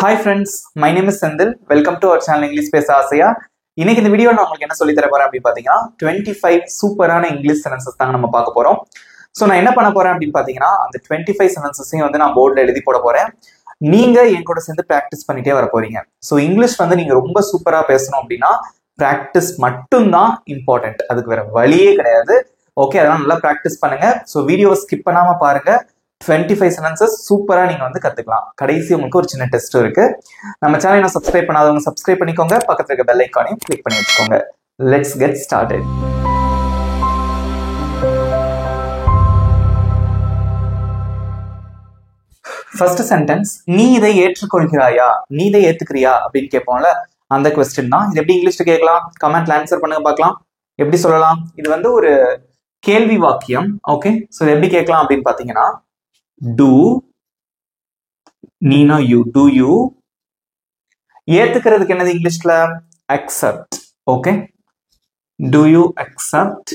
Hi friends, my name is Sandil. Welcome to our channel English Space Asia. இன்னைக்கு இந்த வீடியோல நான் உங்களுக்கு என்ன சொல்லி தர போறேன் அப்படி பாத்தீங்கன்னா 25 சூப்பரான இங்கிலீஷ் சென்டென்சஸ் தாங்க நம்ம பார்க்க போறோம். சோ நான் என்ன பண்ண போறேன் அப்படி பாத்தீங்கன்னா அந்த 25 சென்டென்சஸையும் வந்து நான் போர்ட்ல எழுதி போட போறேன். நீங்க என் கூட சேர்ந்து பிராக்டிஸ் பண்ணிட்டே வர போறீங்க. சோ இங்கிலீஷ் வந்து நீங்க ரொம்ப சூப்பரா பேசணும் அப்படின்னா பிராக்டிஸ் மட்டும் தான் இம்பார்ட்டன்ட். அதுக்கு வேற வழியே கிடையாது. ஓகே, அதெல்லாம் நல்லா பிராக்டிஸ் பண்ணுங்க. சோ வீடியோவை ஸ்கிப் பண்ணாம பாருங்க. 25 சென்டென்சஸ் சூப்பரா நீங்க வந்து கத்துக்கலாம். கடைசி உங்களுக்கு ஒரு சின்ன டெஸ்ட் இருக்கு. நம்ம சேனலை சப்ஸ்கிரைப் பண்ணாதவங்க சப்ஸ்கிரைப் பண்ணிக்கோங்க. பக்கத்துல இருக்க பெல் ஐகானையும் கிளிக் பண்ணி வச்சுக்கோங்க. Let's get started. First sentence, நீ இதை ஏற்றுக்கொள்கிறாயா, நீ இதை ஏத்துக்கிறியா அப்படின்னு கேட்போம்ல, அந்த கொஸ்டின் தான். இது எப்படி இங்கிலீஷ்ல கேட்கலாம்? கமெண்ட்ல ஆன்சர் பண்ணுங்க பார்க்கலாம். எப்படி சொல்லலாம்? இது வந்து ஒரு கேள்வி வாக்கியம். ஓகே, சோ எப்படி கேட்கலாம் அப்படின்னு பாத்தீங்கன்னா, do Neena you, do you ஏத்துக்கிறதுக்கு என்னது இங்கிலீஷ்ல? accept. Okay, do you accept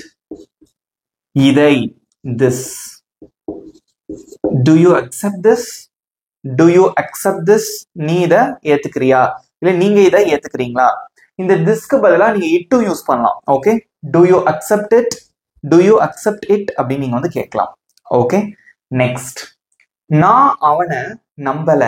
இதை, this, do you accept this, do you accept this, நீ இதை ஏத்துக்கிறியா இல்ல நீங்க இதை ஏத்துக்கிறீங்களா? இந்த திஸ்க்கு பதிலா நீங்க it யூஸ் பண்ணலாம். Okay, do you accept it, do you accept it அப்படின்னு நீங்க வந்து கேட்கலாம். ஓகே, நெக்ஸ்ட், நான் அவனை நம்பல,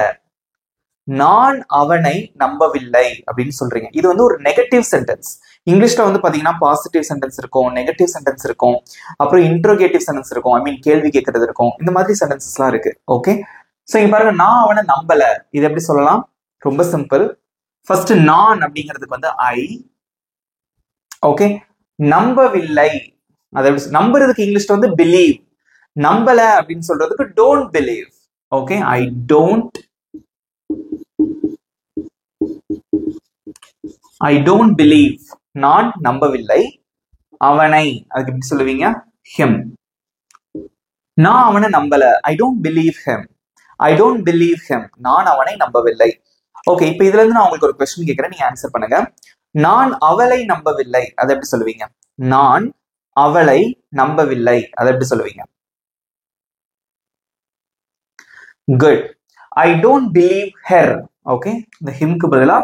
நான் அவனை நம்பவில்லை அப்படின்னு சொல்றீங்க. இது வந்து ஒரு நெகட்டிவ் சென்டென்ஸ். இங்கிலீஷ்ல வந்து பாத்தீங்கன்னா பாசிட்டிவ் சென்டென்ஸ் இருக்கும், நெகட்டிவ் சென்டென்ஸ் இருக்கும், அப்புறம் இன்ட்ரோகேட்டிவ் சென்டென்ஸ் இருக்கும், ஐ மீன் கேள்வி கேட்கறது இருக்கும். இந்த மாதிரி சென்டென்சஸ் எல்லாம் இருக்கு. ஓகே, சோ இங்க பாருங்க, நான் அவனை நம்பல, இது எப்படி சொல்லலாம்? ரொம்ப சிம்பிள். ஃபர்ஸ்ட் நான் அப்படிங்கிறதுக்கு வந்து ஐ. ஓகே, நம்பவில்லை, அதை நம்புறதுக்கு இங்கிலீஷ்ல வந்து பிலீவ். நம்பல அப்படின்னு சொல்றதுக்கு don't believe. Okay, I don't believe, நான் நம்பவில்லை. அவனை, அதுக்கு எப்படி சொல்லுவீங்க? him. நான் அவனை நம்பல, I don't believe him, I don't believe him, நான் அவனை நம்பவில்லை. ஓகே, இப்ப இதுல இருந்து நான் உங்களுக்கு ஒரு கொஸ்டின் கேட்கிறேன், நீங்க ஆன்சர் பண்ணுங்க. நான் அவளை நம்பவில்லை, அதை எப்படி சொல்லுவீங்க? நான் அவளை நம்பவில்லை, அதை எப்படி சொல்லுவீங்க? Good. I don't believe her. Okay, இந்த ஹிம்க்கு பதிலா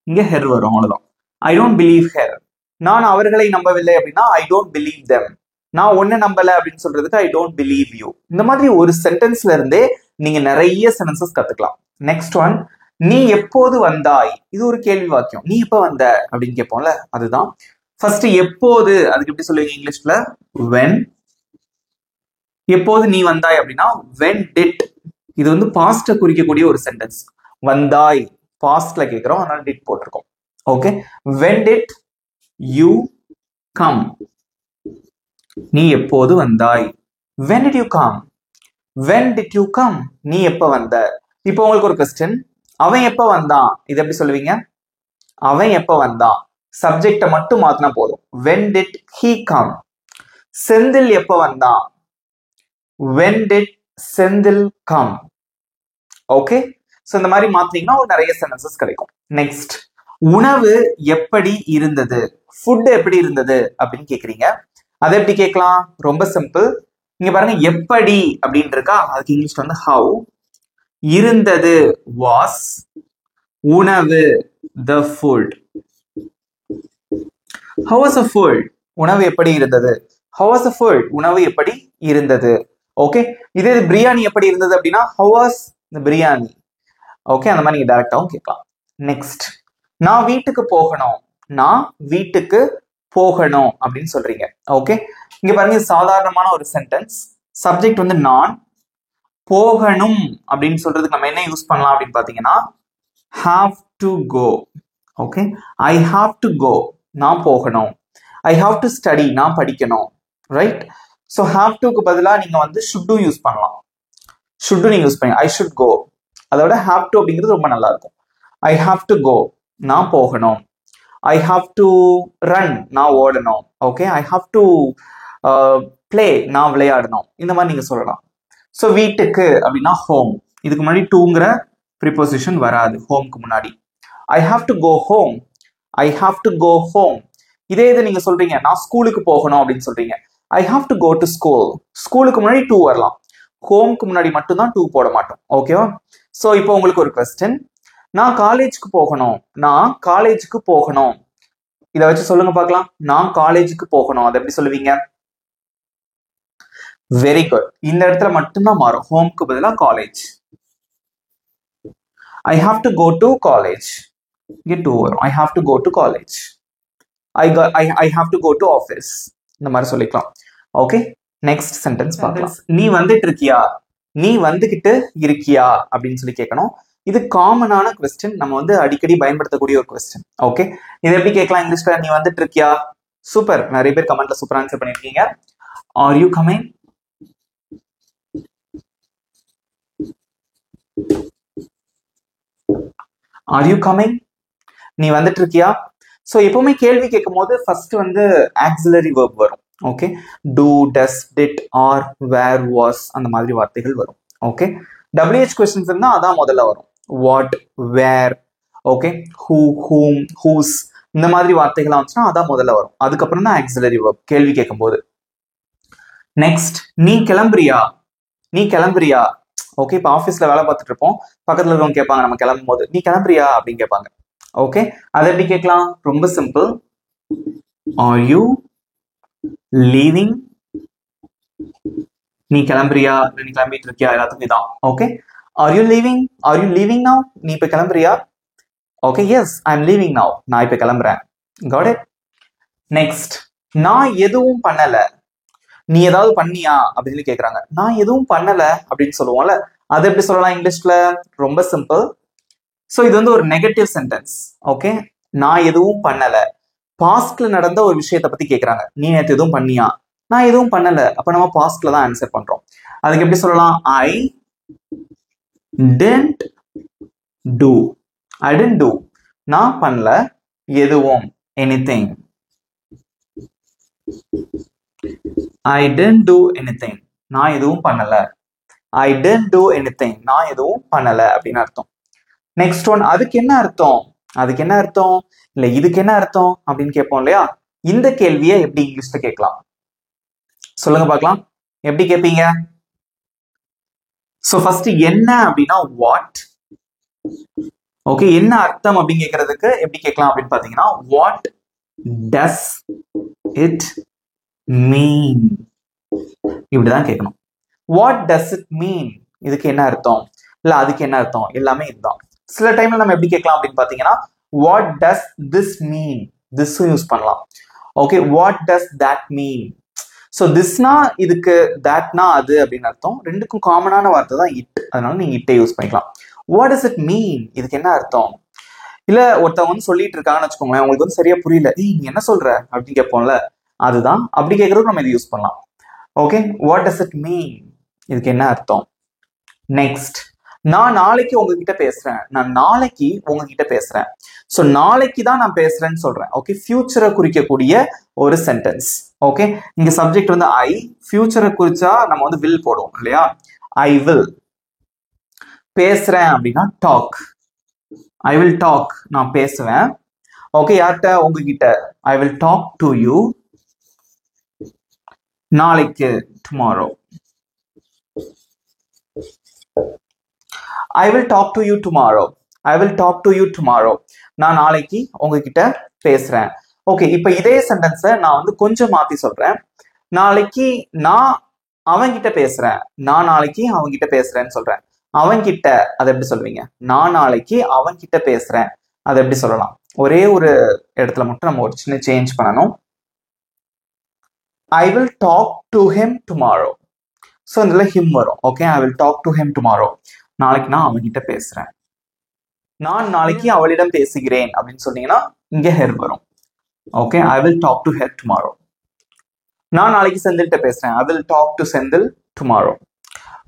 இங்க ஹெர் வரும், அவ்வளவுதான். I don't believe her. நான் அவர்களை நம்பவில்லை அப்படின்னா ஐ டோன்ட் பிலீவ் தெம். நான் ஒன்ன நம்பல அப்படின்னு சொல்றதுக்கு ஐ டோன்ட் பிலீவ் யூ. இந்த மாதிரி ஒரு சென்டென்ஸ்ல இருந்தே நீங்க நிறைய சென்டென்சஸ் கத்துக்கலாம். நெக்ஸ்ட் ஒன், நீ எப்போது வந்தாய், இது ஒரு கேள்வி வாக்கியம். நீ எப்ப வந்த அப்படின்னு கேட்போம்ல, அதுதான். ஃபர்ஸ்ட் எப்போது, அதுக்கு எப்படி சொல்லுவீங்க இங்கிலீஷ்ல? when. எப்போது நீ வந்தாய் அப்படின்னா when did. இது வந்து பாஸ்ட குறிக்கக்கூடிய ஒரு சென்டென்ஸ். வந்தாய் பாஸ்ட்ல கேக்குறோம், அதனால டிட் போட்டிருக்கோம். Okay, when did you come, நீ எப்போது வந்தாய். when did you come, when did you come, நீ எப்ப வந்த. இப்போ உங்களுக்கு ஒரு கொஸ்டின், அவன் எப்ப வந்தான், இது எப்படி சொல்லுவீங்க? அவன் எப்ப வந்தான், சப்ஜெக்ட மட்டும் மாத்தினா போதும். when did he come. Senthil எப்ப வந்தான், when did Senthil come. Okay, so இந்த மாதிரி மாத்தீங்கன்னா நிறைய சென்டென்சஸ் கிடைக்கும். நெக்ஸ்ட், உணவு எப்படி இருந்தது, ஃபுட் எப்படி இருந்தது அப்படின்னு கேக்குறீங்க. அதை எப்படி கேட்கலாம்? ரொம்ப சிம்பிள். இங்க பாருங்க, எப்படி அப்படின்னு இருக்கா, அதுக்கு இங்கிலீஷ்ல வந்து how, இருந்தது was, உணவு the food. how was the food, உணவு எப்படி இருந்தது. how was the food, உணவு எப்படி இருந்தது. ஓகே, இதே பிரியாணி எப்படி இருந்தது அப்படின்னா how was the biryani. Okay, அந்த மாதிரி நீங்க டைரக்டாவும் கேட்கலாம். நெக்ஸ்ட், நான் வீட்டுக்கு போகணும், நான் வீட்டுக்கு போகணும் அப்படின்னு சொல்றீங்க. ஓகே, இங்க பாருங்க, சாதாரணமான ஒரு சென்டென்ஸ். சப்ஜெக்ட் வந்து நான், போகணும் அப்படின்னு சொல்றதுக்கு நம்ம என்ன யூஸ் பண்ணலாம் அப்படின்னு பாத்தீங்கன்னா have to go. Okay, I have to go, நான் போகணும். I have to study, நான் படிக்கணும். ரைட், சோ have to க்கு பதிலா நீங்க வந்து should do யூஸ் பண்ணலாம். should do நீங்க யூஸ் பண்ணுங்க, I should go. அதோட have to அப்படிங்கிறது ரொம்ப நல்லா இருக்கும். I have to go, நான் போகணும். I have to run, நான் ஓடணும். Okay, I have to play, நான் விளையாடணும். இந்த மாதிரி நீங்க சொல்லலாம். சோ வீட்டுக்கு அப்படின்னா home, இதுக்கு முன்னாடி toங்கிற ப்ரிபோசிஷன் வராது homeக்கு முன்னாடி. I have to go home, I have to go home. இதே இது நீங்க சொல்றீங்க, நான் ஸ்கூலுக்கு போகணும் அப்படின்னு சொல்றீங்க. I have to go to school, ஸ்கூலுக்கு முன்னாடி to வரலாம், ஹோம்க்கு முன்னாடி மட்டும் தான் to போட மாட்டோம். ஓகேவா? சோ இப்போ உங்களுக்கு ஒரு क्वेश्चन, நான் காலேஜுக்கு போகணும். நான் காலேஜுக்கு போகணும். இதை வச்சு சொல்லுங்க பார்க்கலாம். நான் காலேஜுக்கு போகணும். அதை எப்படி சொல்லுவீங்க? Very good. இந்த இடத்துல மட்டும்தான் மாறும். ஹோம்க்கு பதிலாக college. I have to go to college. Get over. I have to go to college. I have to go to office. இந்த மாதிரி சொல்லிக்கலாம். ஓகே, நெக்ஸ்ட் சென்டென்ஸ் பார்க்கலாம். நீ வந்துட்டு இருக்கியா, நீ வந்துகிட்டு இருக்கியா அப்படின்னு சொல்லி கேட்கணும். இது காமனான கொஸ்டின், நம்ம வந்து அடிக்கடி பயன்படுத்தக்கூடிய ஒரு கொஸ்டின். ஓகே, இது எப்படி கேட்கலாம் இங்கிலீஷ்ல? நீ வந்துட்டு இருக்கியா. சூப்பர், நிறைய பேர் கமெண்ட்ல சூப்பர் ஆன்சர் பண்ணிருக்கீங்க. R you coming? R you coming? நீ வந்துட்டு இருக்கியா. ஸோ எப்பவுமே கேள்வி கேட்கும் போது ஃபர்ஸ்ட் வந்து ஆக்சிலரி வெர்ப் வரும். Okay, do, does, did, are, were, was அந்த மாதிரி வார்த்தைகள் வரும். ஓகே, WH கொஸ்டின்ஸ் இருந்தா அதான் முதல்ல வரும். What, where, okay, who, whom, whose இந்த மாதிரி வார்த்தைகள்லாம் வந்துச்சுன்னா அதான் முதல்ல வரும். அதுக்கப்புறம் தான் ஆக்சிலரி வெர்ப் கேள்வி கேட்கும் போது. நெக்ஸ்ட், நீ கிளம்புறியா. நீ கிளம்புறியா. ஓகே, இப்போ ஆஃபீஸ்ல வேலை பார்த்துட்டு இருப்போம், பக்கத்துல இருக்கவங்க கேட்பாங்க நம்ம கிளம்பும் போது, நீ கிளம்புறியா அப்படின்னு கேட்பாங்க. ஓகே, அதை எப்படி கேட்கலாம்? ரொம்ப சிம்பிள். R you leaving? நீ கிளம்புறியா, நீ கிளம்பிட்டு இருக்கியா, எல்லாத்துக்கும் இதான். Okay, are you leaving? Are you leaving now? நீ இப்ப கிளம்புறியா. Okay, yes I am leaving now. நான் இப்ப கிளம்புறேன். God it. நெக்ஸ்ட், நான் எதுவும் பண்ணல. நீ ஏதாவது பண்ணியா அப்படின்னு சொல்லி கேட்கறாங்க. நான் எதுவும் பண்ணல அப்படின்னு சொல்லுவோம்ல, அது எப்படி சொல்லலாம் இங்கிலீஷ்ல? ரொம்ப சிம்பிள். ஸோ இது வந்து ஒரு நெகட்டிவ் சென்டென்ஸ். ஓகே, நான் எதுவும் பண்ணல. பாஸ்ட்ல நடந்த ஒரு விஷயத்தை பத்தி கேட்கறாங்க. நீ நேற்று எதுவும் பண்ணியா. நான் எதுவும் பண்ணல. அப்ப நம்ம பாஸ்ட்ல தான் ஆன்சர் பண்றோம். அதுக்கு எப்படி சொல்லலாம்? ஐ didn't do. I didn't do. நான் பண்ணல எதுவும். anything. I didn't do anything. நான் எதுவும் பண்ணல. I didn't do anything. நான் எதுவும் பண்ணல அப்படின்னு அர்த்தம். நெக்ஸ்ட் ஒன், அதுக்கு என்ன அர்த்தம்? அதுக்கு என்ன அர்த்தம் இல்ல இதுக்கு என்ன அர்த்தம் அப்படின்னு கேட்போம் இல்லையா? இந்த கேள்வியை எப்படி இங்கிலீஷ்ல கேட்கலாம் சொல்லுங்க பார்க்கலாம். எப்படி கேட்பீங்க? சோ ஃபர்ஸ்ட் என்ன அப்படின்னா வாட். ஓகே, என்ன அர்த்தம் அப்படின்னு கேட்கறதுக்கு எப்படி கேட்கலாம் அப்படின்னு பாத்தீங்கன்னா, வாட் டஸ் இட் மீன். இப்படிதான் கேட்கணும். வாட் டஸ் இட் மீன், இதுக்கு என்ன அர்த்தம் இல்ல அதுக்கு என்ன அர்த்தம், எல்லாமே இதுதான். சில டைம்ல நம்ம எப்படி கேட்கலாம் அப்படின்னு பாத்தீங்கன்னா, what does this mean, this use பண்ணலாம். Okay, what does that mean. So திஸ்னா இதுக்கு, தட்னா அது அப்படின்னு அர்த்தம். ரெண்டுக்கும் காமனான வார்த்தை தான் இட், அதனால நீங்க இட்டே யூஸ் பண்ணிக்கலாம். வாட் டஸ் இட் மீன், இதுக்கு என்ன அர்த்தம். இல்ல ஒருத்தவங்க வந்து சொல்லிட்டு இருக்காங்கன்னு வச்சுக்கோங்களேன், உங்களுக்கு வந்து சரியா புரியல, நீ என்ன சொல்ற அப்படின்னு கேட்போம்ல, அதுதான். அப்படி கேட்கறதுக்கு நம்ம இதை யூஸ் பண்ணலாம். Okay, what does it mean, இதுக்கு என்ன அர்த்தம். நெக்ஸ்ட், நான் நாளைக்கு உங்ககிட்ட பேசுறேன். நான் நாளைக்கு உங்ககிட்ட பேசுறேன். ஸோ நாளைக்கு தான் நான் பேசுறேன்னு சொல்றேன். ஓகே, ஃபியூச்சரை குறிக்கக்கூடிய ஒரு சென்டென்ஸ். ஓகே, இங்க சப்ஜெக்ட் வந்து ஐ, ஃபியூச்சரை குறிச்சா நம்ம வந்து வில் போடுவோம் இல்லையா? I will. பேசுறேன் அப்படின்னா டாக். ஐ வில் டாக், நான் பேசுவேன். ஓகே, யார்கிட்ட? உங்ககிட்ட. I will talk to you. நாளைக்கு, tomorrow. I will talk to you tomorrow. I will talk to you tomorrow. நான் நாளைக்கு உங்ககிட்ட பேசுறேன். ஓகே, இப்ப இதே சென்டென்ஸை நான் வந்து கொஞ்சம் மாத்தி சொல்றேன். நாளைக்கு நான் அவன்கிட்ட பேசுறேன். நான் நாளைக்கு அவன்கிட்ட பேசுறேன்னு சொல்றேன். அவன்கிட்ட, அதை எப்படி சொல்லுவீங்க? நான் நாளைக்கு அவன்கிட்ட பேசுறேன், அதை எப்படி சொல்லலாம்? ஒரே ஒரு இடத்துல மட்டும் நம்ம ஒரு சின்ன சேஞ்ச் பண்ணணும். I will talk to him tomorrow. So இதுல ஹிம் வரும். Okay, I will talk to him tomorrow. நாளைக்கு நான் அவன்கிட்ட பேசுறேன். நான் நாளைக்கு அவளிடம் பேசுகிறேன் அப்படின்னு சொன்னீங்கன்னா இங்க ஹெர் வரும். Okay, I will talk to her tomorrow. நான் நாளைக்கு செந்தில்கிட்ட பேசுறேன். I will talk to Senthil tomorrow.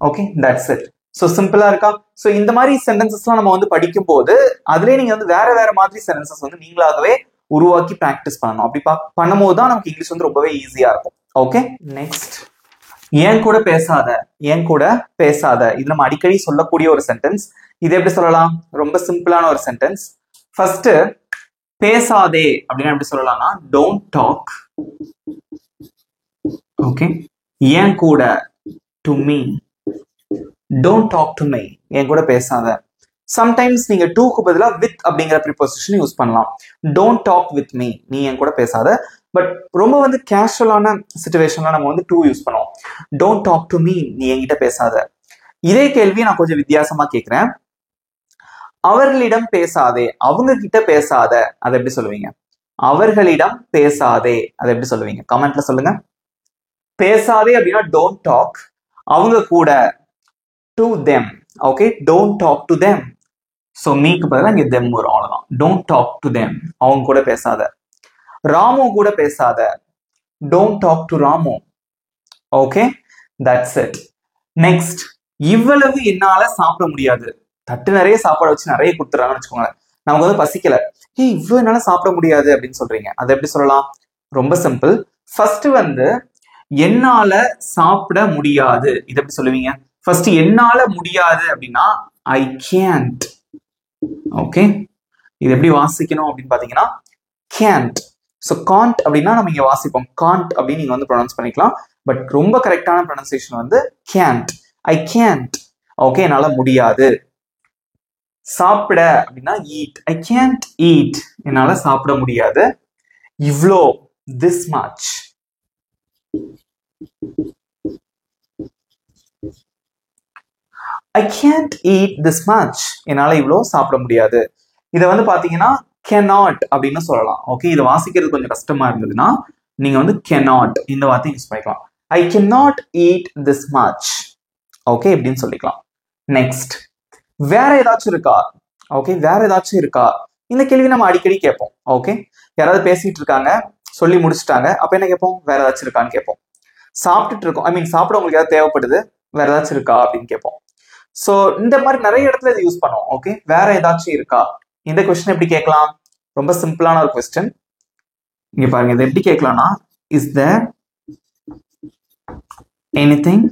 Okay, that's it. So சிம்பிளா இருக்கா? ஸோ இந்த மாதிரி சென்டென்சஸ்லாம் நம்ம வந்து படிக்கும் போது அதுலேயே நீங்க வந்து வேற வேற மாதிரி சென்டென்சஸ் வந்து நீங்களாகவே உருவாக்கி ப்ராக்டிஸ் பண்ணணும். அப்படி பண்ணும்போது தான் நமக்கு இங்கிலீஷ் வந்து ரொம்பவே ஈஸியா இருக்கும். ஓகே, நெக்ஸ்ட், ஏன் கூட பேசாத. ஏன் கூட பேசாத, இது நம்ம அடிக்கடி சொல்லக்கூடிய ஒரு சென்டென்ஸ். இது எப்படி சொல்லலாம்? ரொம்ப சிம்பிளான ஒரு சென்டென்ஸ். ஃபர்ஸ்ட், பேசாதே அப்படின்னா எப்படி சொல்லலாம்னா டோன்ட் டாக். ஓகே, ஏன் கூட, to me. Don't talk to me, என் கூட பேசாத. சம்டைம்ஸ் நீங்க டூக்கு பதிலா வித் அப்படிங்கிற ப்ரிப்போசிஷன் யூஸ் பண்ணலாம். டோன்ட் டாக் வித் மீ, நீ என் கூட பேசாத. பட் ரொம்ப வந்து கேஷுவலான சிச்சுவேஷன்ல நம்ம வந்து டூ யூஸ் பண்ணுவோம். டோன்ட் டாக் டு மீ, நீ என்கிட்ட பேசாத. இதே கேள்வியை நான் கொஞ்சம் வித்தியாசமா கேட்கிறேன். அவர்களிடம் பேசாதே, அவங்க கிட்ட பேசாத, அதை எப்படி சொல்லுவீங்க? அவர்களிடம் பேசாதே, அதை எப்படி சொல்லுவீங்க? கமெண்ட்ல சொல்லுங்க. பேசாதே அப்படின்னா டோன்ட் டாக். அவங்க கூட to them. Okay, don't talk to them. So மீக்கு பதிலாக இங்கே தெம் வரும், அவ்வளோதான். டோன்ட் டாக் டு தெம், அவங்க கூட பேசாத. ராமு கூட பேசாத, don't talk to Ramu. Okay, that's it. Next, இவ்வளவு என்னால சாப்பிட முடியாது. தட்டு நிறைய சாப்பாடு வச்சு நிறைய கொடுத்துறாங்கன்னு வச்சுக்கோங்களேன். நமக்கு வந்து பசிக்கல, இவ்வளவு என்னால சாப்பிட முடியாது அப்படின்னு சொல்றீங்க. அதை எப்படி சொல்லலாம்? ரொம்ப சிம்பிள். ஃபர்ஸ்ட் வந்து என்னால சாப்பிட முடியாது, இதை எப்படி சொல்லுவீங்க? ஃபர்ஸ்ட் என்னால முடியாது அப்படின்னா ஐ கேன்ட். ஓகே, இது எப்படி வாசிக்கணும் அப்படின்னு பாத்தீங்கன்னா கேன்ட். ஸோ காண்ட் அப்படின்னா நம்ம இங்க வாசிப்போம், காண்ட் அப்படின்னு நீங்க வந்து ப்ரொனவுன்ஸ் பண்ணிக்கலாம். பட் ரொம்ப கரெக்டான ப்ரொனன்சியேஷன் வந்து கேன்ட். ஐ கேன்ட். ஓகே, என்னால முடியாது. சாப்பிட அப்படின்னா ஈட். ஐ கேன்ட் ஈட், என்னால சாப்பிட முடியாது. இவ்ளோ, this much. I can't eat this much, என்னால இவ்வளோ சாப்பிட முடியாது. இதை வந்து பாத்தீங்கன்னா cannot அப்படின்னு சொல்லலாம். ஓகே, இதை வாசிக்கிறது கொஞ்சம் கஷ்டமா இருந்ததுன்னா நீங்க வந்து cannot இந்த வார்த்தை யூஸ் பண்ணிக்கலாம். I cannot eat this much. Okay, இப்படின்னு சொல்லிக்கலாம். நெக்ஸ்ட், வேற ஏதாச்சும் இருக்கா? ஓகே, வேற ஏதாச்சும் இருக்கா? இந்த கேள்வி நம்ம அடிக்கடி கேட்போம். ஓகே, யாராவது பேசிட்டு இருக்காங்க, சொல்லி முடிச்சுட்டாங்க, அப்ப என்ன கேட்போம்? வேற ஏதாச்சும் இருக்கான்னு கேட்போம். சாப்பிட்டுட்டு இருக்கோம், ஐ மீன் சாப்பிட உங்களுக்கு ஏதாவது தேவைப்படுது, வேற ஏதாச்சும் இருக்கா அப்படின்னு கேட்போம். ஸோ இந்த மாதிரி நிறைய இடத்துல இது யூஸ் பண்ணுவோம். ஓகே, வேற ஏதாச்சும் இருக்கா? இந்த கொஸ்டின் எப்படி கேட்கலாம்? ரொம்ப சிம்பிளான ஒரு கொஸ்டின். இங்க பாருங்க, இது எப்படி கேட்கலாம்னா, is there anything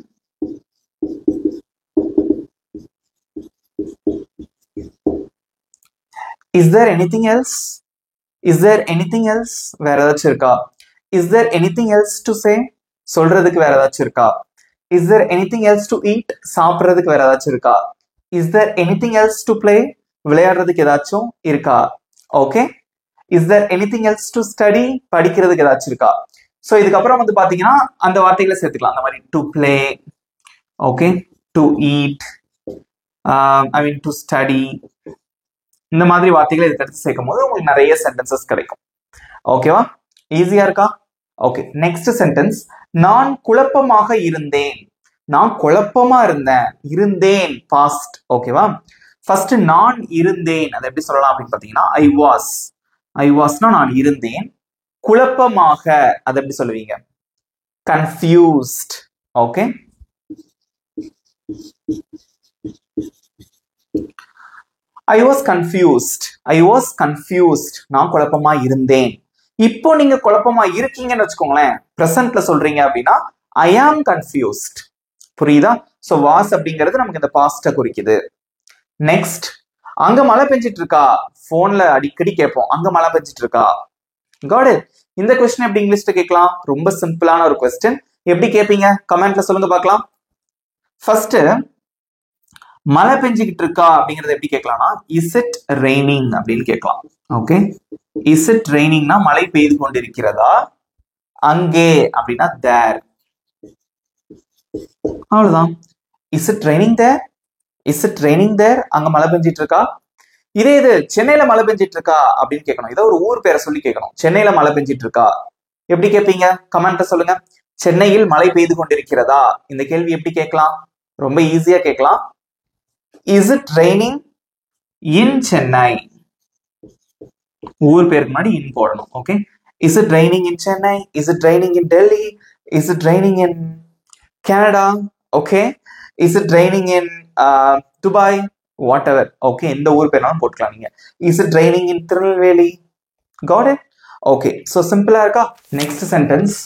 is there anything else? Is there anything else? வேற ஏதாச்சும் இருக்கா? Is there anything else to say? சொல்றதுக்கு வேற ஏதாச்சும் இருக்கா? Is there anything else to eat? சாப்பிட்றதுக்கு வேற ஏதாச்சும் இருக்கா? Is there anything else to play? விளையாடுறதுக்கு ஏதாச்சும் இருக்கா? Okay, Is there anything else to study? படிக்கிறதுக்கு ஏதாச்சும் இருக்கா? ஸோ இதுக்கப்புறம் வந்து பாத்தீங்கன்னா அந்த வார்த்தைகளை சேர்த்துக்கலாம். அந்த மாதிரி to play, okay, to eat, I mean to study, இந்த மாதிரி வார்த்தைகளை இதுக்கு அடுத்து சேர்க்கும் போது உங்களுக்கு நிறைய சென்டென்சஸ் கிடைக்கும். ஓகேவா? ஈஸியா இருக்கா? Okay, next sentence. நான் குழப்பமாக இருந்தேன். நான் குழப்பமா இருந்தேன் பாஸ்ட். ஓகேவா? ஃபர்ஸ்ட் நான் இருந்தேன், அதை எப்படி சொல்லலாம் அப்படின்னு பாத்தீங்கன்னா ஐ வாஸ்னா நான் இருந்தேன். குழப்பமாக அதை எப்படி சொல்லுவீங்க? Confused. Okay, I was confused. நான் குழப்பமா இருந்தேன். இப்போ நீங்க குழப்பமா இருக்கீங்கன்னு வச்சுக்கோங்களேன், பிரசன்ட்ல சொல்றீங்க அப்படின்னா ஐ ஆம் கன்ஃபியூஸ்ட். புரியுதா? சோ வாஸ் அப்படிங்கிறது நமக்கு இந்த பாஸ்ட குறிக்குது. நெக்ஸ்ட், அங்க மழை பெஞ்சிட்டு இருக்கா? போன்ல அடிக்கடி கேட்போம், அங்க மழை பெஞ்சிட்டு இருக்கா? Got it. இந்த கொஸ்டின் எப்படி இங்கிலீஷ்ல கேட்கலாம்? ரொம்ப சிம்பிளான ஒரு கொஸ்டின். எப்படி கேட்பீங்க? கமெண்ட்ல சொல்லுங்க பார்க்கலாம். ஃபர்ஸ்ட், மழை பெஞ்சுக்கிட்டு இருக்கா அப்படிங்கறது எப்படி கேட்கலாம்னா இஸ் இட் ரெய்னிங் அப்படின்னு கேட்கலாம். ஓகே, இஸ் இட் ரெய்னிங்னா மழை பெய்து கொண்டிருக்கிறதா? அங்கே அப்படின்னா தேர். அவ்வளவுதான். Is it raining there? Is it raining there? அங்க மழை பெஞ்சிட்டு இருக்கா? இதே இது சென்னையில மழை பெஞ்சிட்டு இருக்கா அப்படின்னு கேட்கணும். இதை ஒரு ஊர் பேரை சொல்லி கேட்கணும். சென்னையில மழை பெஞ்சிட்டு இருக்கா எப்படி கேட்பீங்க? கமெண்ட்ல சொல்லுங்க. சென்னையில் மழை பெய்து கொண்டிருக்கிறதா? இந்த கேள்வி எப்படி கேட்கலாம்? ரொம்ப ஈஸியா கேட்கலாம். Is it raining in Chennai? ஊர் பேருக்கு முன்னாடி இன் போடணும். Okay, is it raining in Chennai? Is it raining in Delhi? Is it raining in Canada? Okay, is it raining in Dubai? Whatever. Okay, இந்த ஊர் பேர்னாலும் போட்டுக்கலாம் நீங்க. Is it raining in Tirunelveli? Got it? Okay, so சிம்பிளா இருக்கா? Next sentence.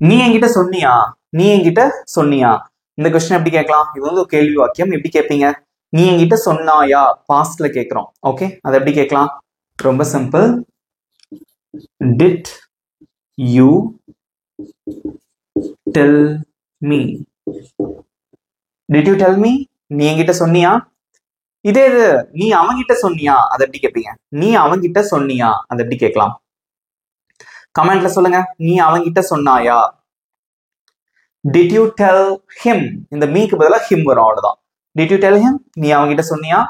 நீ என்கிட்ட சொன்னியா? இந்த கொஸ்டின் எப்படி கேட்கலாம்? இது வந்து ஒரு கேள்வி வாக்கியம். எப்படி கேட்பீங்க? நீ என்கிட்ட சொன்னாயா? பாஸ்ட்ல கேட்கிறோம். ஓகே, அதை எப்படி கேட்கலாம்? ரொம்ப simple. Did you tell me? Did you tell me? நீ என்கிட்ட சொன்னியா? இதே இது நீ அவங்கிட்ட சொன்னியா அதை எப்படி கேட்பீங்க? நீ அவங்கிட்ட சொன்னியா அதை எப்படி கேட்கலாம்? கமெண்ட்ல சொல்லுங்க. நீ அவங்கிட்ட சொன்னாயா? Did you tell him? இந்த மீக்கு பதிலா him வரும், அவ்வளவுதான். Did you tell him? நீ அவங்கிட்ட சொன்னியா?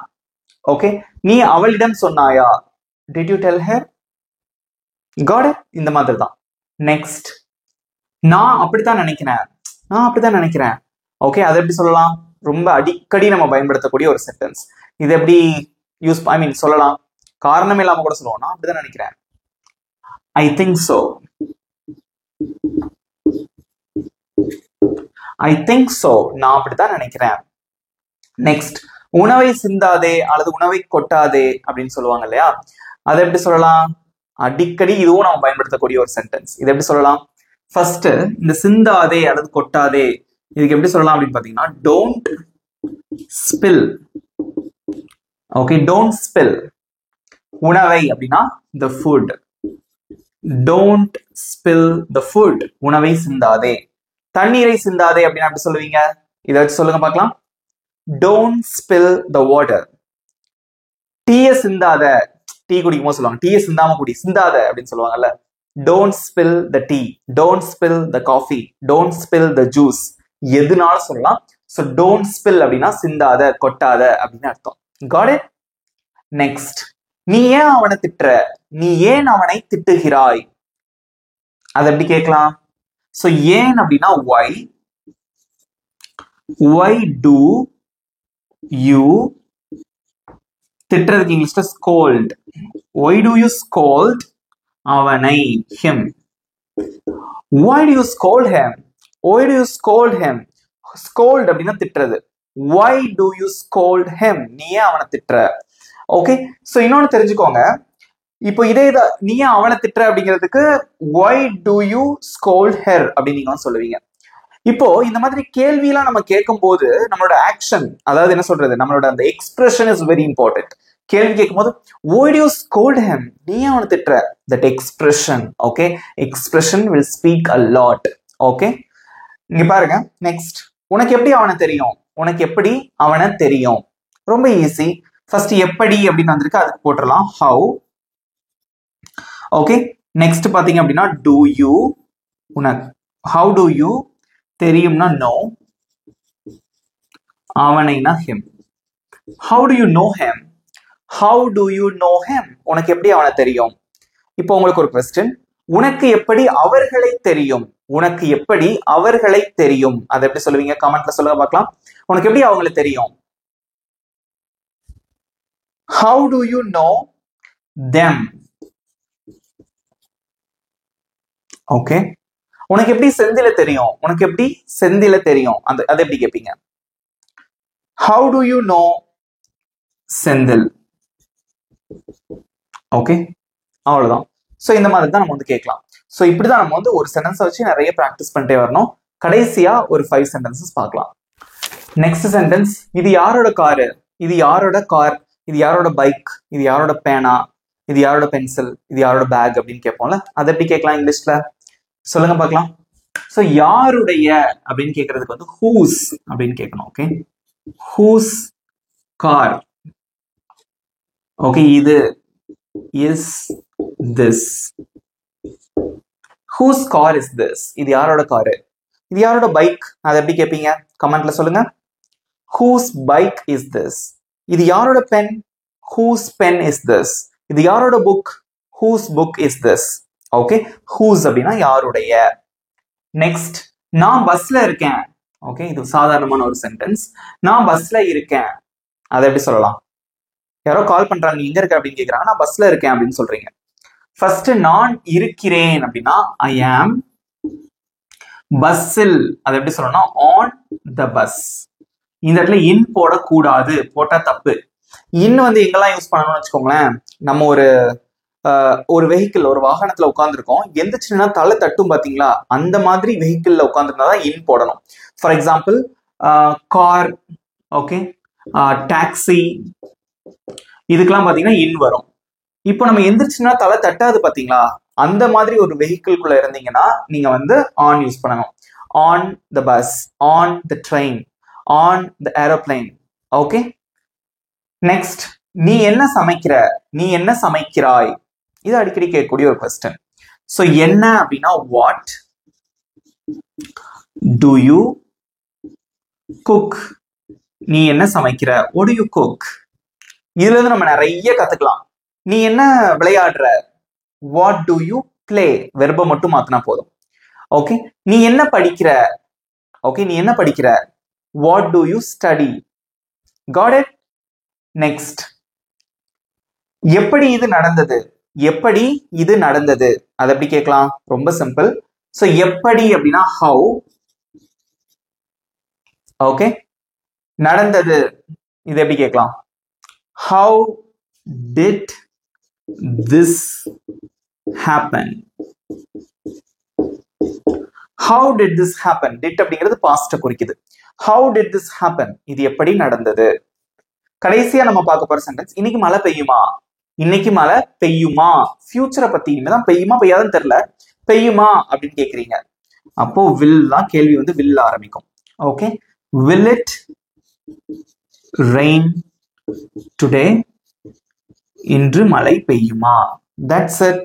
ஓகே. நீ அவளிடம் சொன்னாயா? Did you tell her? Got it? இந்த மாதிரி தான். நெக்ஸ்ட், நான் அப்படித்தான் நினைக்கிறேன். நான் அப்படித்தான் நினைக்கிறேன். ஓகே, அதை எப்படி சொல்லலாம்? ரொம்ப அடிக்கடி நம்ம பயன்படுத்தக்கூடிய ஒரு சென்டென்ஸ். இது எப்படி சொல்லலாம்? காரணம் இல்லாம கூட சொல்லுவோம். நான் அப்படிதான் நினைக்கிறேன். I think so. I think so. நான் அப்படித்தான் நினைக்கிறேன். நெக்ஸ்ட், உணவை சிந்தாதே அல்லது உணவை கொட்டாதே அப்படின்னு சொல்லுவாங்க இல்லையா? அதை எப்படி சொல்லலாம்? அடிக்கடி இதுவும் நம்ம பயன்படுத்தக்கூடிய ஒரு சென்டென்ஸ். இதை எப்படி சொல்லலாம்? ஃபர்ஸ்ட், இந்த சிந்தாதே அல்லது கொட்டாதே இதுக்கு எப்படி சொல்லலாம் அப்படின்னு பாத்தீங்கன்னா, don't spill. Okay, don't spill. உணவை அப்படின்னா the food. Don't spill the food. உணவை சிந்தாதே. தண்ணீரை சிந்தாதே அப்படின்னா எப்படி சொல்லுவீங்க? இதை வச்சு சொல்லுங்க பார்க்கலாம். Don't spill the water. டீய சிந்தாத. டீ குடிக்கும் போது சொல்லுவாங்க, டீயை சிந்தாம குடி, சிந்தாத அப்படின்னு சொல்லுவாங்கல்ல. Don't spill the tea. Don't spill the coffee. Don't spill the juice. எதுனாலும் சொல்லலாம். So don't spill அப்படின்னா சிந்தாத, கொட்டாத அப்படின்னு அர்த்தம். Got it? Next, நீ ஏன் அவனை திட்டுற? நீ ஏன் அவனை திட்டுகிறாய்? அதை எப்படி கேட்கலாம்? So ஏன் அப்படின்னா why. Why do you, திட்டுறதுக்கு இங்கிலீஷ்ல scold. Why do you scold அவனை, him? Why do you scold him? Why do you scold him? Scold அப்படின்னா திட்டுறது. Why do you scold him? நீ ஏன் அவனை திட்டுற? ஓகே, சோ இன்னொன்னு தெரிஞ்சுக்கோங்க. இப்போ இதே நீ ஏன் அவனை திட்டுற அப்படிங்கிறதுக்கு why do you scold her அப்படின்னு நீங்க சொல்லுவீங்க. இப்போ இந்த மாதிரி கேள்வியெல்லாம் நம்ம கேட்கும் போது நம்மளோட ஆக்ஷன், அதாவது என்ன சொல்றது, நம்மளோட அந்த எக்ஸ்பிரஷன் இஸ் வெரி இம்பார்ட்டன்ட். கேள்வி கேட்கும் போது why do you scold him? நீ ஏன் அவனை திட்டுற? That expression, okay, expression will speak a lot. Okay, இங்க பாருங்க. நெக்ஸ்ட், உனக்கு எப்படி அவனை தெரியும்? உனக்கு எப்படி அவனை தெரியும்? ரொம்ப ஈஸி. ஃபர்ஸ்ட் எப்படி அப்படின்னு வந்திருக்கு, அதுக்கு போட்டுடலாம் how. ஓகே, நெக்ஸ்ட் பாத்தீங்க அப்படின்னா do you. உனக்கு how do you, தெரியும்னா know, அவனைனா him. How do you know him? How do you know him? உனக்கு எப்படி அவனை தெரியும்? இப்போ உங்களுக்கு ஒரு क्वेश्चन, உனக்கு எப்படி அவர்களை தெரியும்? உனக்கு எப்படி அவர்களை தெரியும்? அதை எப்படி சொல்லுவீங்க? கமெண்ட்ல சொல்லுங்க பார்க்கலாம். உனக்கு எப்படி அவங்களை தெரியும்? How do you know them? Okay, உனக்கு எப்படி செந்தில தெரியும்? உனக்கு எப்படி செந்தில தெரியும்? அதை எப்படி கேட்பீங்க? How do you know Senthil? Okay, அவ்வளவுதான். சோ இந்த மாதிரி தான் நம்ம கேட்கலாம். சோ இப்படிதான் நம்ம ஒரு சென்டென்ஸ் வச்சு நிறைய பிராக்டிஸ் பண்ணிட்டே வரணும். கடைசியா ஒரு 5 சென்டென்சஸ் பார்க்கலாம். நெக்ஸ்ட் சென்டென்ஸ், இது யாரோட காரு? இது யாரோட கார்? இது யாரோட பைக்? இது யாரோட பேனா? இது யாரோட பென்சில்? இது யாரோட பேக் அப்படின்னு கேட்போம்ல, அதை எப்படி கேட்கலாம் இங்கிலீஷ்ல? சொல்லுங்க பார்க்கலாம். சோ யாருடைய அப்படின்னு கேட்கறதுக்கு whose அப்படின்னு கேட்கணும். Okay, whose car? ஓகே, இது is this. Whose car is this? இது யாரோட காரு? இது யாரோட பைக்? அதை எப்படி கேட்பீங்க? கமெண்ட்ல சொல்லுங்க. Whose bike is this? இது யாரோட pen? Whose pen is this? இது யாரோட book? Whose book is this? Okay, whose அப்படின்னா யாருடைய. நெக்ஸ்ட், நான் பஸ்ல இருக்கேன். ஓகே, இது சாதாரணமான ஒரு சென்டென்ஸ். நான் பஸ்ல இருக்கேன், அதை எப்படி சொல்லலாம்? யாரோ கால் பண்றாங்க, நீ எங்க இருக்க அப்படின்னு கேக்குறாங்க, நான் பஸ்ல இருக்கேன் அப்படின்னு சொல்றீங்க. ஃபர்ஸ்ட், நான் இருக்கிறேன் அப்படின்னா ஐ ஆம் பஸ்ஸில், அதை எப்படி சொல்லணும்னா ஆன் த பஸ். இந்த இடத்துல இன் போடக்கூடாது, போட்டா தப்பு. இன் எங்கெல்லாம் யூஸ் பண்ணணும்னு வச்சுக்கோங்களேன். நம்ம ஒரு வெஹிக்கிள், ஒரு வாகனத்துல உட்காந்துருக்கோம், எந்திரிச்சுன்னா தலை தட்டும் பாத்தீங்களா, அந்த மாதிரி வெஹிக்கிள்ல உட்காந்துருந்தாதான் இன் போடணும். For example car, okay, taxi, இதுக்கெல்லாம் பாத்தீங்கன்னா இன் வரும். இப்போ நம்ம எந்திரிச்சுன்னா தலை தட்டாது பாத்தீங்களா, அந்த மாதிரி ஒரு வெஹிக்கிள்குள்ள இருந்தீங்கன்னா நீங்க ஆன் யூஸ் பண்ணணும். On the bus, on the train, on the aeroplane. Okay, next, நீ என்ன சமைக்கிற, நீ என்ன சமைக்கிறாய், இது அடிக்கடி கேட்கக்கூடிய ஒரு கொஸ்டின். ஸோ என்ன அப்படின்னா வாட் டு யூ குக், நீ என்ன சமைக்கிற, what do you cook. இதுல இருந்து நம்ம நிறைய கத்துக்கலாம். நீ என்ன விளையாடுற, what do you play, வெர்பை மட்டும் மாத்தினா போதும். ஓகே, நீ என்ன படிக்கிற, ஓகே நீ என்ன படிக்கிற, what do you study. got it. Next, எப்படி இது நடந்தது, எப்படி இது நடந்தது, அது எப்படி கேட்கலாம், ரொம்ப சிம்பிள். ஸோ எப்படி அப்படின்னா ஹவு, ஓகே நடந்தது இது எப்படி கேட்கலாம், how did this happen. How did this happen, did அப்படிங்கிறது பாஸ்ட குறிக்குது. ஹவு டிட் திஸ் ஹேப்பன், இது எப்படி நடந்தது. கடைசியா நம்ம பார்க்க போற சென்டென்ஸ், இன்னைக்கு மழை பெய்யுமா, இன்னைக்கு மழை பெய்யுமா, ஃபியூச்சரை பத்தி இனிமேதான் பெய்யுமா பெய்யாதுன்னு தெரியல, பெய்யுமா அப்படின்னு கேக்குறீங்க. அப்போ வில் தான் கேள்வி வந்து வில் ஆரம்பிக்கும். Okay, will it rain today, இன்று மழை பெய்யுமா. தட்ஸ் இட்,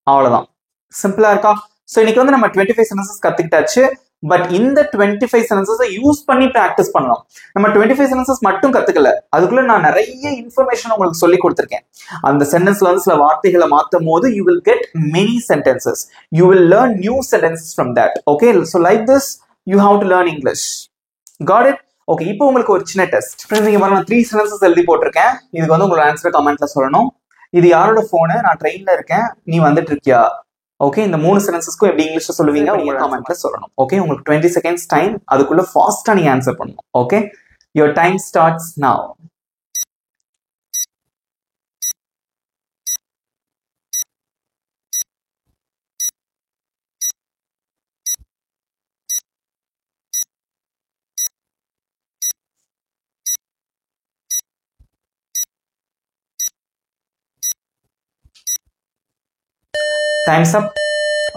அவ்வளவுதான். சிம்பிளா இருக்கா. ஸோ இன்னைக்கு வந்து நம்ம 25 சென்டென்சஸ் கத்துக்கிட்டாச்சு. பட் இந்த 25 சென்டென்சஸ் யூஸ் பண்ணி பிராக்டிஸ் பண்ணலாம். நம்ம 25 சென்டென்சஸ் மட்டும் கத்துக்கல, அதுக்குள்ள நான் நிறைய இன்ஃபர்மேஷன் உங்களுக்கு சொல்லி கொடுத்துருக்கேன். அந்த சென்டென்ஸ்ல வந்து சில வார்த்தைகளை மாற்றும் போது you will get many sentences, you will learn new sentences from that. Okay, so like this you have to learn English. Got it? Okay, இப்போ உங்களுக்கு ஒரு சின்ன டெஸ்ட். நீங்க பாருங்க, நான் 3 சென்டென்சஸ் எழுதி போட்டிருக்கேன். இதுக்கு வந்து உங்களோட ஆன்சர் கமெண்ட்ல சொல்லணும். இது யாரோட போனு, நான் ட்ரெயின்ல இருக்கேன், நீ வந்துட்டு இருக்கியா. ஓகே, இந்த 3 சென்டென்சஸ்க்கும் எப்படி இங்கிலீஷ்ல சொல்லுவீங்க உங்க கமெண்ட்ல சொல்லணும். ஓகே, உங்களுக்கு 20 செகண்ட்ஸ் டைம், அதுக்குள்ள ஃபாஸ்டா நீங்க ஆன்சர் பண்ணணும். Okay, your time starts now. Times up.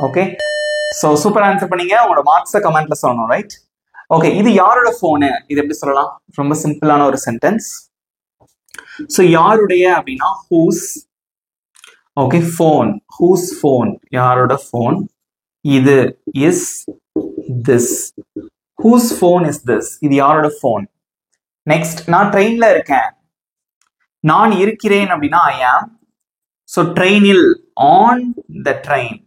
Okay, so super answer பண்ணீங்க. உங்களோட மார்க்ஸை கமெண்ட்ல சொல்லணும். ரைட். ஓகே, இது யாரோட போனு, இது எப்படி சொல்லலாம், ரொம்ப சிம்பிளான ஒரு சென்டென்ஸ். ஸோ யாருடைய அப்படின்னா whose. Okay, phone, whose phone, யாரோட ஃபோன். இது is this, whose phone is this, இது யாரோட ஃபோன். நெக்ஸ்ட், நான் ட்ரெயின்ல இருக்கேன், நான் இருக்கிறேன் அப்படின்னா ஐ ஆம். ஸோ ட்ரெயினில், ஆன் த ட்ரெயின்.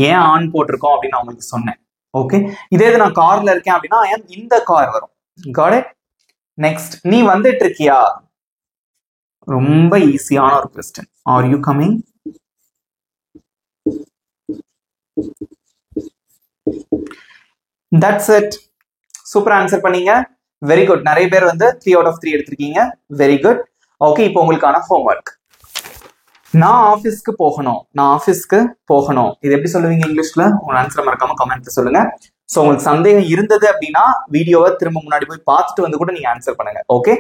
ஏன் ஆன் போட்டிருக்கோம் அப்படின்னு உங்களுக்கு சொன்னேன். ஓகே, இதே இது நான் கார்ல இருக்கேன் அப்படின்னா I am in the car வரும். Got it. நெக்ஸ்ட், நீ வந்துட்டு இருக்கியா, ரொம்ப ஈஸியான ஒரு question. Are you coming. That's it. Super answer பண்ணீங்க. Very good. நிறைய பேர் வந்து 3 out of 3 எடுத்திருக்கீங்க. Very good. ஓகே, இப்போ உங்களுக்கான ஹோம்ஒர்க். நான் ஆஃபீஸ்க்கு போகணும், நான் ஆஃபீஸ்க்கு போகணும், இது எப்படி சொல்லுவீங்க இங்கிலீஷ்ல? உங்க ஆன்சரை மறக்காம கமெண்ட்ல சொல்லுங்க. ஸோ உங்களுக்கு சந்தேகம் இருந்தது அப்படின்னா வீடியோவை திரும்ப முன்னாடி போய் பார்த்துட்டு வந்து கூட நீங்க ஆன்சர் பண்ணுங்க. Okay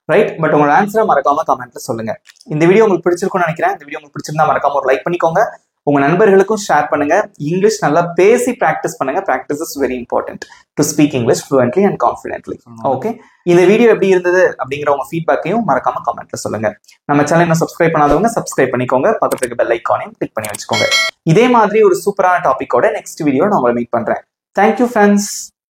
right. பட் உங்களோட ஆன்சரை மறக்காம கமெண்ட்ல சொல்லுங்க. இந்த வீடியோ உங்களுக்கு பிடிச்சிருக்கும்னு நினைக்கிறேன். இந்த வீடியோ உங்களுக்கு பிடிச்சிருந்தா மறக்காம ஒரு லைக் பண்ணிக்கோங்க. உங்க நண்பர்களுக்கும் ஷேர் பண்ணுங்க. இங்கிலீஷ் நல்லா பேசி பிராக்டிஸ் பண்ணுங்க. Practice is very important to speak English fluently and confidently. Okay, இந்த வீடியோ எப்படி இருந்தது அப்படிங்கிற உங்க ஃபீட்பேக்கையும் மறக்காம கமெண்ட்ல சொல்லுங்க. நம்ம சேனல் இன்னும் சப்ஸ்கிரைப் பண்ணாதவங்க சப்ஸ்கிரைப் பண்ணிக்கோங்க. பக்கத்துல இருக்க பெல் ஐகானையும் கிளிக் பண்ணி வச்சுக்கோங்க. இதே மாதிரி ஒரு சூப்பரான டாபிக்கோட நெக்ஸ்ட் வீடியோ நான் உங்களை மீட் பண்றேன். Thank you friends.